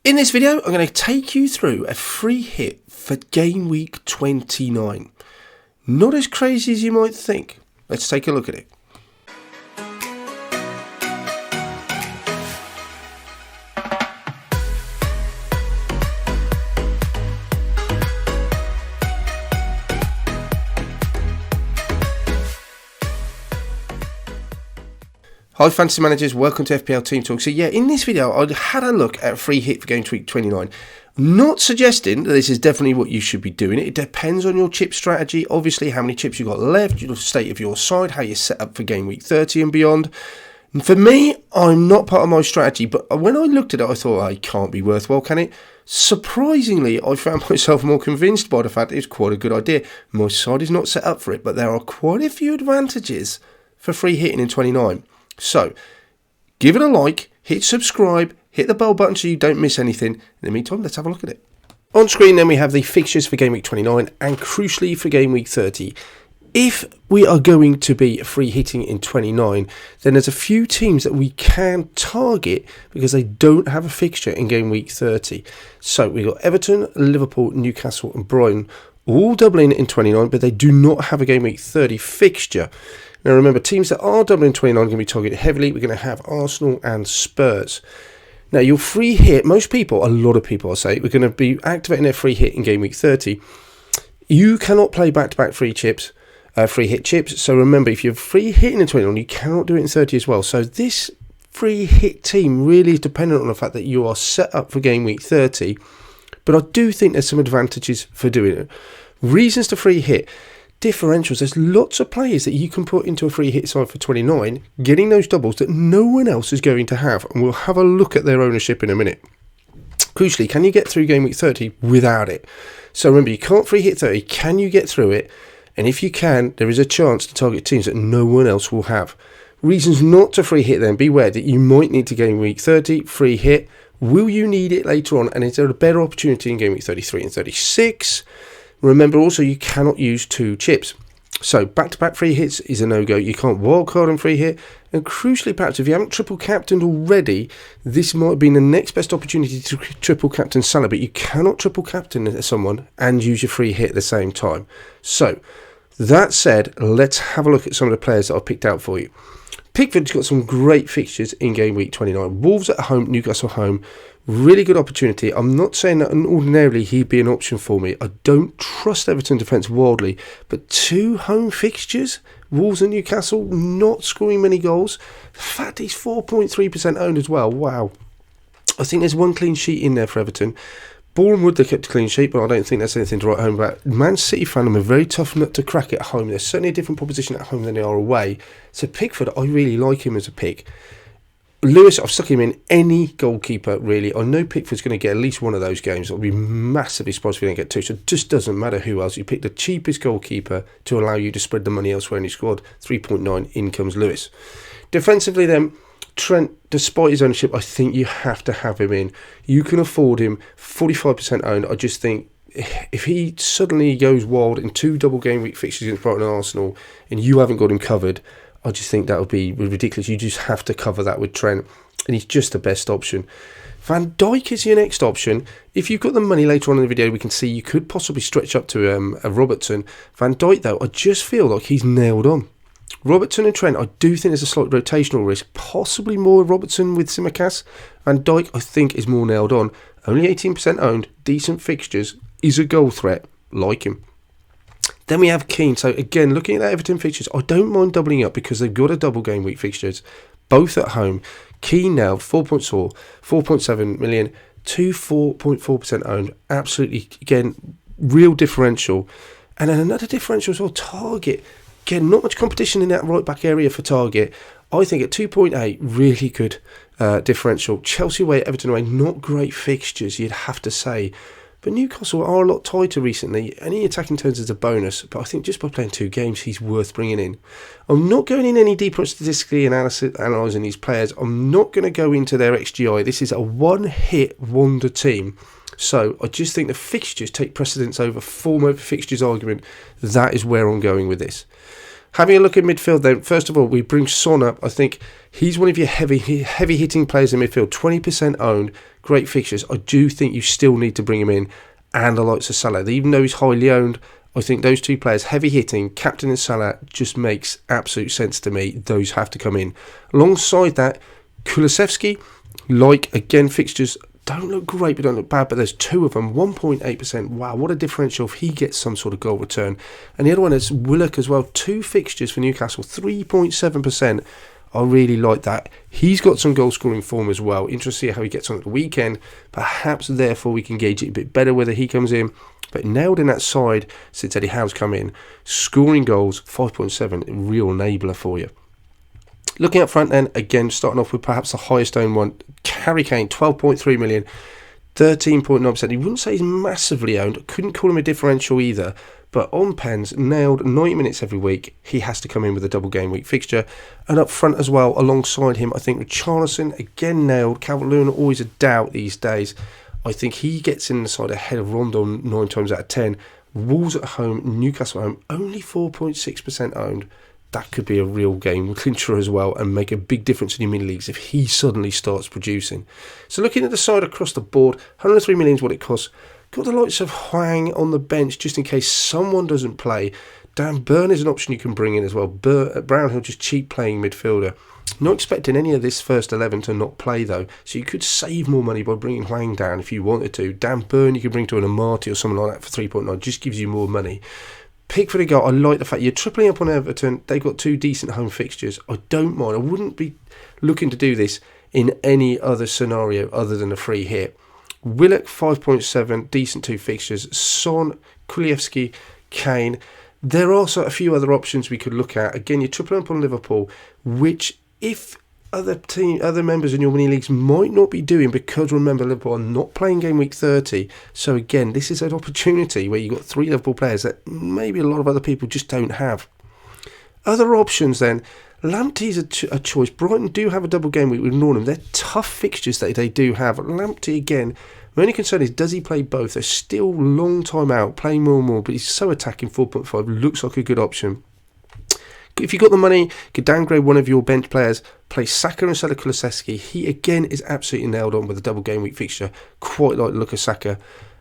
In this video, I'm going to take you through a free hit for game week 29. Not as crazy as you might think. Let's take a look at it. Hi Fantasy Managers, welcome to FPL Team Talk. So yeah, in this video I had a look at a free hit for game week 29. Not suggesting that this is definitely what you should be doing. It depends on your chip strategy, obviously how many chips you've got left, the state of your side, how you're set up for game week 30 and beyond. And for me, I'm not part of my strategy, but when I looked at it I thought, it can't be worthwhile, can it? Surprisingly, I found myself more convinced by the fact it's quite a good idea. My side is not set up for it, but there are quite a few advantages for free hitting in 29. So, give it a like, hit subscribe, hit the bell button so you don't miss anything. In the meantime, let's have a look at it. On screen then we have the fixtures for game week 29 and crucially for game week 30. If we are going to be free hitting in 29, then there's a few teams that we can target because they don't have a fixture in game week 30. So we've got Everton, Liverpool, Newcastle and Brighton all doubling in 29, but they do not have a game week 30 fixture. Now remember, teams that are doubling 29 are going to be targeted heavily. We're going to have Arsenal and Spurs. Now your free hit, most people, a lot of people I'll say, we're going to be activating their free hit in game week 30. You cannot play back-to-back free hit chips. So remember, if you're free hitting in 29, you cannot do it in 30 as well. So this free hit team really is dependent on the fact that you are set up for game week 30. But I do think there's some advantages for doing it. Reasons to free hit. Differentials, there's lots of players that you can put into a free hit side for 29, getting those doubles that no one else is going to have, and we'll have a look at their ownership in a minute. Crucially, can you get through game week 30 without it? So remember, you can't free hit 30, can you get through it? And if you can, there is a chance to target teams that no one else will have. Reasons not to free hit then, beware that you might need to game week 30, free hit. Will you need it later on, and is there a better opportunity in game week 33 and 36? Remember also you cannot use two chips. So back-to-back free hits is a no-go. You can't wildcard on free hit. And crucially perhaps if you haven't triple captained already, this might have been the next best opportunity to triple captain Salah, but you cannot triple captain someone and use your free hit at the same time. So that said, let's have a look at some of the players that I've picked out for you. Pickford's got some great fixtures in game week 29. Wolves at home, Newcastle home. Really good opportunity. I'm not saying that ordinarily he'd be an option for me. I don't trust Everton defence wildly, but two home fixtures, Wolves and Newcastle, not scoring many goals. The fact he's 4.3% owned as well. Wow. I think there's one clean sheet in there for Everton. Bournemouth, they kept a clean sheet, but I don't think that's anything to write home about. Man City fan, I'm a very tough nut to crack at home. There's certainly a different proposition at home than they are away. So Pickford, I really like him as a pick. Lewis, I've stuck him in any goalkeeper, really. I know Pickford's going to get at least one of those games. I'll be massively surprised if he don't get two. So it just doesn't matter who else. You pick the cheapest goalkeeper to allow you to spread the money elsewhere in your squad. 3.9, in comes Lewis. Defensively then, Trent, despite his ownership, I think you have to have him in. You can afford him, 45% owned. I just think if he suddenly goes wild in two double game week fixtures against Brighton and Arsenal and you haven't got him covered, I just think that would be ridiculous. You just have to cover that with Trent, and he's just the best option. Van Dijk is your next option. If you've got the money later on in the video, we can see you could possibly stretch up to a Robertson. Van Dijk, though, I just feel like he's nailed on. Robertson and Trent, I do think there's a slight rotational risk, possibly more Robertson with Tsimikas. Van Dijk, I think, is more nailed on. Only 18% owned, decent fixtures, is a goal threat, like him. Then we have Keane. So again, looking at that Everton fixtures, I don't mind doubling up because they've got a double game week fixtures, both at home. Keane now 4.7 million to 4.4% owned. Absolutely, again, real differential. And then another differential as well, Target. Again, not much competition in that right back area for Target. I think at 2.8, really good differential. Chelsea away, Everton away, not great fixtures, you'd have to say. But Newcastle are a lot tighter recently. Any attacking turns as a bonus, but I think just by playing two games, he's worth bringing in. I'm not going in any deeper statistically analysing these players. I'm not going to go into their XGI. This is a one-hit wonder team. So I just think the fixtures take precedence over form over fixtures argument. That is where I'm going with this. Having a look at midfield then, first of all, we bring Son up. I think he's one of your heavy hitting players in midfield, 20% owned, great fixtures. I do think you still need to bring him in, and the likes of Salah. Even though he's highly owned, I think those two players, heavy hitting, captain and Salah, just makes absolute sense to me. Those have to come in. Alongside that, Kulusevski, again, fixtures don't look great but don't look bad, but there's two of them, 1.8%. Wow, what a differential if he gets some sort of goal return. And the other one is Willock as well, 2 fixtures for Newcastle, 3.7%. I really like that. He's got some goal scoring form as well. Interesting to see how he gets on at the weekend. Perhaps therefore we can gauge it a bit better whether he comes in. But nailed in that side since Eddie Howe's come in. Scoring goals, 5.7, real enabler for you. Looking up front then, again, starting off with perhaps the highest owned one, Harry Kane, 12.3 million, 13.9%. He wouldn't say he's massively owned. Couldn't call him a differential either. But on pens, nailed 90 minutes every week. He has to come in with a double game week fixture. And up front as well, alongside him, I think Richarlison, again nailed. Calvert-Lewin, always a doubt these days. I think he gets in the side ahead of Rondon 9 times out of 10. Wolves at home, Newcastle at home, only 4.6% owned. That could be a real game clincher as well and make a big difference in your mini leagues if he suddenly starts producing. So looking at the side across the board, 103 million is what it costs. Got the likes of Hwang on the bench just in case someone doesn't play. Dan Burn is an option you can bring in as well. Brownhill, just cheap playing midfielder. Not expecting any of this first 11 to not play though, so you could save more money by bringing Hwang down if you wanted to. Dan Burn you could bring to an Amati or something like that for 3.9, just gives you more money. Pickford again, I like the fact you're tripling up on Everton. They've got 2 decent home fixtures. I don't mind. I wouldn't be looking to do this in any other scenario other than a free hit. Willock, 5.7, decent 2 fixtures. Son, Kulusevski, Kane. There are also a few other options we could look at. Again, you're tripling up on Liverpool, which if other members in your mini leagues might not be doing, because remember Liverpool are not playing game week 30. So again, this is an opportunity where you've got 3 Liverpool players that maybe a lot of other people just don't have. Other options then, Lamptey's a choice. Brighton do have a double game week with Northam. They're tough fixtures that they do have. Lamptey again, my only concern is, does he play both? They're still long time out, playing more and more, but he's so attacking, 4.5, looks like a good option. If you've got the money, you could downgrade one of your bench players, play Saka instead of Kulusevski. He again is absolutely nailed on with a double game week fixture, quite like the look of Saka.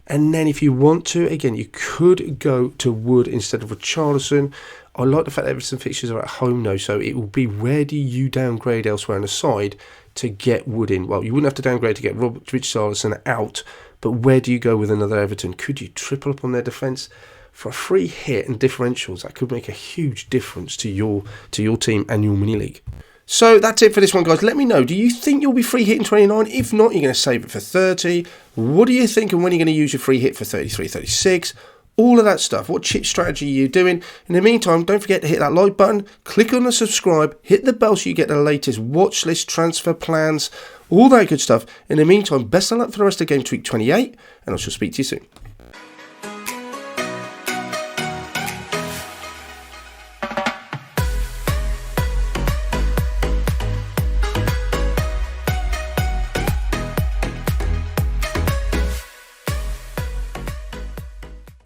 And then if you want to, again, you could go to Wood instead of Richarlison. I like the fact that Everton fixtures are at home though, so it will be where do you downgrade elsewhere on the side to get Wood in? Well, you wouldn't have to downgrade to get Richarlison out, but where do you go with another Everton? Could you triple up on their defence? For a free hit and differentials, that could make a huge difference to your team and your mini league. So that's it for this one, guys. Let me know, do you think you'll be free hitting 29? If not, you're going to save it for 30. What do you think, and when are you going to use your free hit for 33, 36? All of that stuff. What chip strategy are you doing? In the meantime, don't forget to hit that like button, click on the subscribe, hit the bell so you get the latest watch list, transfer plans, all that good stuff. In the meantime, best of luck for the rest of Game Week 28, and I shall speak to you soon.